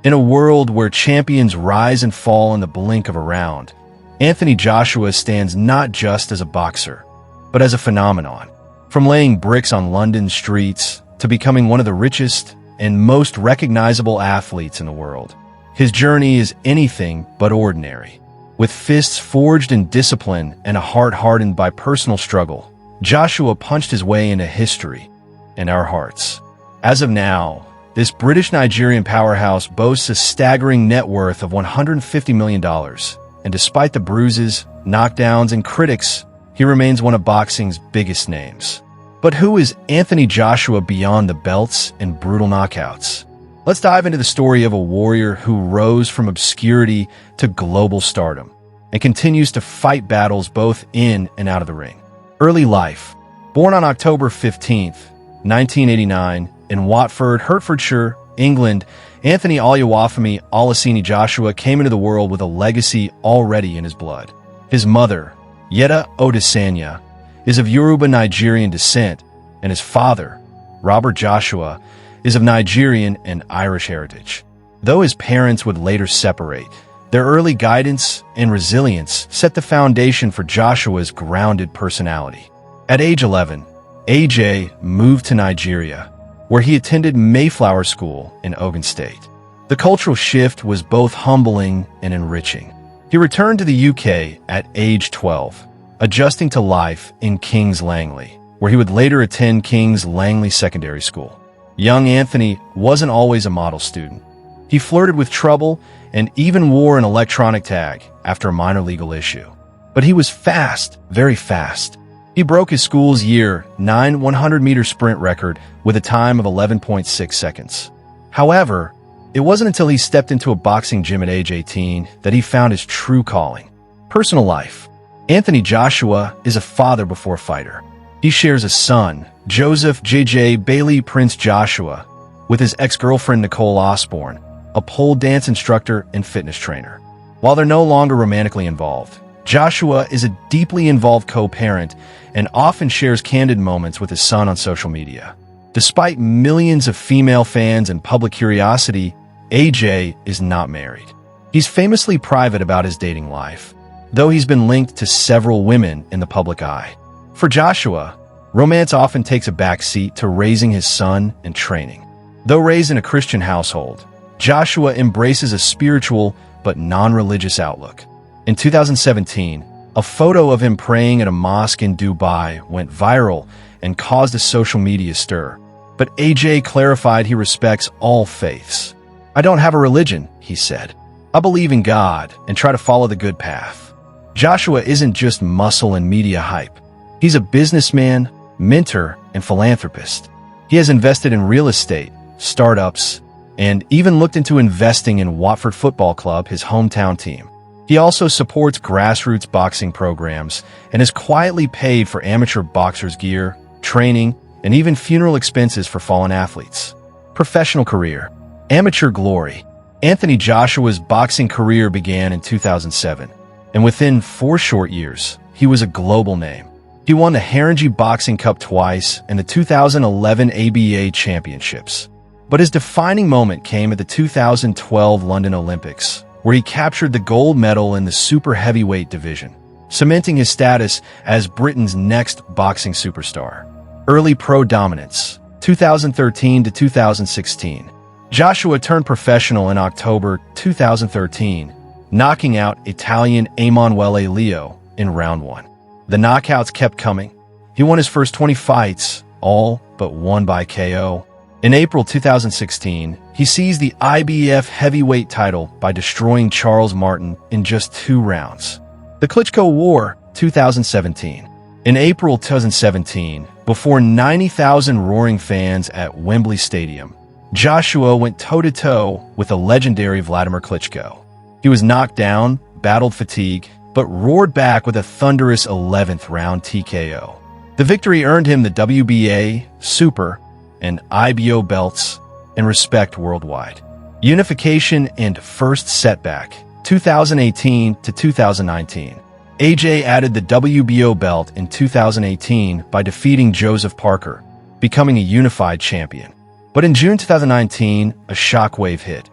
In a world where champions rise and fall in the blink of a round, Anthony Joshua stands not just as a boxer, but as a phenomenon. From laying bricks on London streets to becoming one of the richest and most recognizable athletes in the world, his journey is anything but ordinary. With fists forged in discipline and a heart hardened by personal struggle, Joshua punched his way into history and our hearts. As of now, this British-Nigerian powerhouse boasts a staggering net worth of $150 million, and despite the bruises, knockdowns, and critics, he remains one of boxing's biggest names. But who is Anthony Joshua beyond the belts and brutal knockouts? Let's dive into the story of a warrior who rose from obscurity to global stardom and continues to fight battles both in and out of the ring. Early life. Born on October 15th, 1989, in Watford, Hertfordshire, England, Anthony Oluwafemi Olaseni Joshua came into the world with a legacy already in his blood. His mother, Yetta Odesanya, is of Yoruba-Nigerian descent, and his father, Robert Joshua, is of Nigerian and Irish heritage. Though his parents would later separate, their early guidance and resilience set the foundation for Joshua's grounded personality. At age 11, AJ moved to Nigeria, where he attended Mayflower School in Ogun State. The cultural shift was both humbling and enriching. He returned to the UK at age 12, adjusting to life in King's Langley, where he would later attend King's Langley Secondary School. Young Anthony wasn't always a model student. He flirted with trouble and even wore an electronic tag after a minor legal issue. But he was fast, very fast. He broke his school's year 9 100-meter sprint record with a time of 11.6 seconds. However, it wasn't until he stepped into a boxing gym at age 18 that he found his true calling. Personal life. Anthony Joshua is a father before fighter. He shares a son, Joseph J.J. Bailey Prince Joshua, with his ex-girlfriend Nicole Osborne, a pole dance instructor and fitness trainer. While they're no longer romantically involved, Joshua is a deeply involved co-parent and often shares candid moments with his son on social media. Despite millions of female fans and public curiosity, AJ is not married. He's famously private about his dating life, though he's been linked to several women in the public eye. For Joshua, romance often takes a backseat to raising his son and training. Though raised in a Christian household, Joshua embraces a spiritual but non-religious outlook. In 2017, a photo of him praying at a mosque in Dubai went viral and caused a social media stir. But AJ clarified he respects all faiths. "I don't have a religion," he said. "I believe in God and try to follow the good path." Joshua isn't just muscle and media hype. He's a businessman, mentor, and philanthropist. He has invested in real estate, startups, and even looked into investing in Watford Football Club, his hometown team. He also supports grassroots boxing programs and has quietly paid for amateur boxers' gear, training, and even funeral expenses for fallen athletes. Professional career. Amateur glory. Anthony Joshua's boxing career began in 2007, and within 4 short years, he was a global name. He won the Haringey Boxing Cup twice and the 2011 ABA Championships. But his defining moment came at the 2012 London Olympics, where he captured the gold medal in the super heavyweight division, cementing his status as Britain's next boxing superstar. Early pro dominance, 2013 to 2016. Joshua turned professional in October 2013, knocking out Italian Emanuele Leo in round 1. The knockouts kept coming. He won his first 20 fights, all but one by KO. In April 2016, he seized the IBF heavyweight title by destroying Charles Martin in just 2 rounds. The Klitschko War, 2017. In April 2017, before 90,000 roaring fans at Wembley Stadium, Joshua went toe-to-toe with the legendary Vladimir Klitschko. He was knocked down, battled fatigue, but roared back with a thunderous 11th round TKO. The victory earned him the WBA, Super, and IBO belts and respect worldwide. Unification and first setback, 2018 to 2019. AJ added the WBO belt in 2018 by defeating Joseph Parker, becoming a unified champion. But in June 2019, a shockwave hit.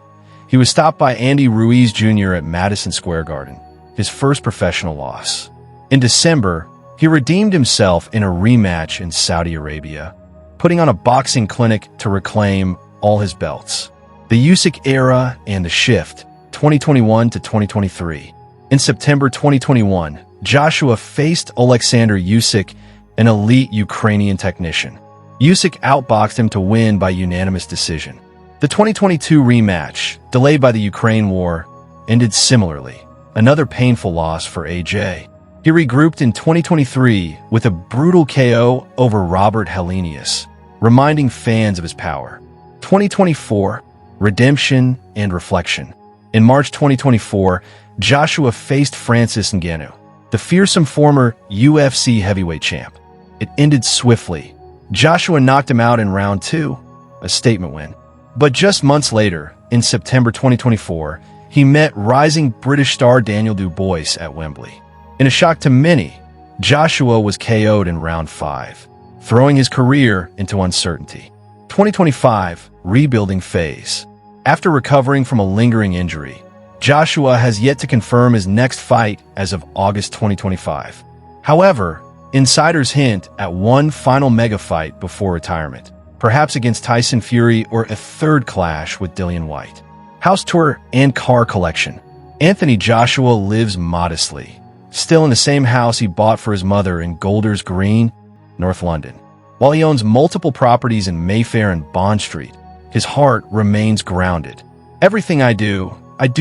He was stopped by Andy Ruiz Jr. at Madison Square Garden, his first professional loss. In December, he redeemed himself in a rematch in Saudi Arabia, putting on a boxing clinic to reclaim all his belts. The Usyk era and the shift, 2021 to 2023. In September 2021, Joshua faced Alexander Usyk, an elite Ukrainian technician. Usyk outboxed him to win by unanimous decision. The 2022 rematch, delayed by the Ukraine war, ended similarly. Another painful loss for AJ. He regrouped in 2023 with a brutal KO over Robert Helenius, reminding fans of his power. 2024, redemption and reflection. In March 2024, Joshua faced Francis Ngannou, the fearsome former UFC heavyweight champ. It ended swiftly. Joshua knocked him out in round 2, a statement win. But just months later, in September 2024, he met rising British star Daniel Dubois at Wembley. In a shock to many, Joshua was KO'd in round 5, throwing his career into uncertainty. 2025, rebuilding phase. After recovering from a lingering injury, Joshua has yet to confirm his next fight as of August 2025. However, insiders hint at one final mega fight before retirement, perhaps against Tyson Fury or a third clash with Dillian Whyte. House tour and car collection. Anthony Joshua lives modestly, still in the same house he bought for his mother in Golders Green, North London. While he owns multiple properties in Mayfair and Bond Street, his heart remains grounded. Everything I do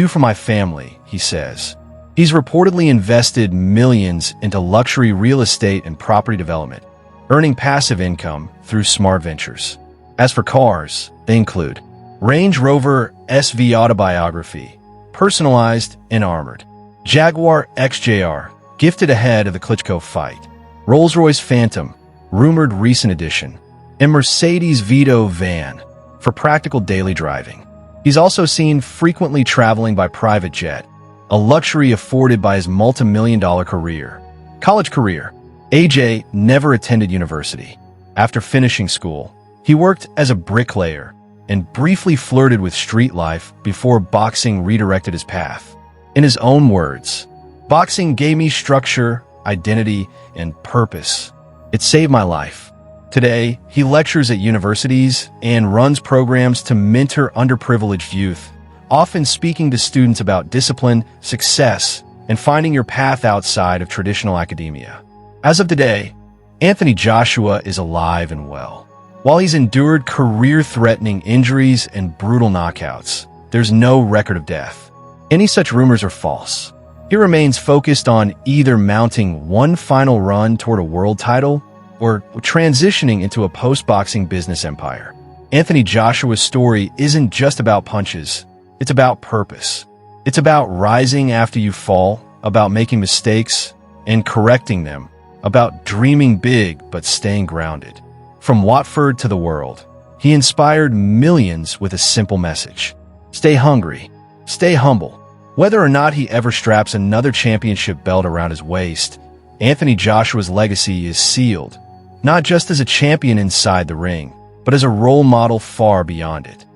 for my family, he says. He's reportedly invested millions into luxury real estate and property development, earning passive income through smart ventures. As for cars, they include Range Rover SV Autobiography, personalized and armored, Jaguar XJR, gifted ahead of the Klitschko fight, Rolls-Royce Phantom, rumored recent edition, and Mercedes Vito van for practical daily driving. He's also seen frequently traveling by private jet, a luxury afforded by his multi-million-dollar career. College career. AJ never attended university. After finishing school, he worked as a bricklayer and briefly flirted with street life before boxing redirected his path. In his own words, "Boxing gave me structure, identity, and purpose. It saved my life." Today, he lectures at universities and runs programs to mentor underprivileged youth, often speaking to students about discipline, success, and finding your path outside of traditional academia. As of today, Anthony Joshua is alive and well. While he's endured career-threatening injuries and brutal knockouts, there's no record of death. Any such rumors are false. He remains focused on either mounting one final run toward a world title or transitioning into a post-boxing business empire. Anthony Joshua's story isn't just about punches. It's about purpose. It's about rising after you fall, about making mistakes and correcting them, about dreaming big but staying grounded. From Watford to the world, he inspired millions with a simple message. Stay hungry. Stay humble. Whether or not he ever straps another championship belt around his waist, Anthony Joshua's legacy is sealed, not just as a champion inside the ring, but as a role model far beyond it.